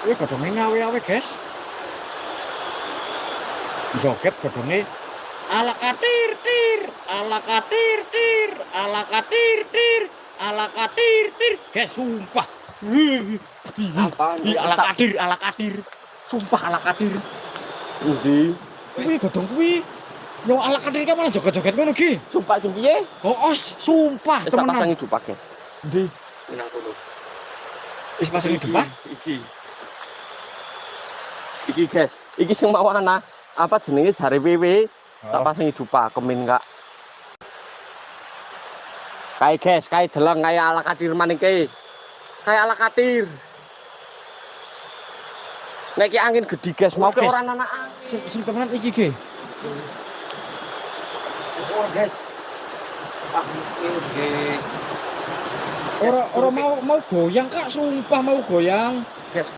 Kuwi godhonge ngawe-awe, guys. Joget godhonge ala katir tir, ala katir tir, ala katir tir, ala katir tir. Guys, sumpah. Apaan? Ala katir. Sumpah ala katir. Endi? Kuwi godhong kuwi. Yo ala katir iki malah joget-joget ngono iki. Sumpah sing piye? Oh, sumpah Wis tak temenan. pasangi dupak, Guys. Endi? Nang kono. Wis pasangi depan? Iki, Guys. Iki sing mau ana apa jenenge jare wewe. Tak pasangi dupak kemin kak. Kae, Guys, kae deleng kaya ala katir maning kae. Kaya ala katir. Nek iki angin gede, Guys, mau ke Guys. ora ana angin. Sing temenan iki ge. Oh, Guys. Ora mau goyang, Kak, sumpah mau goyang.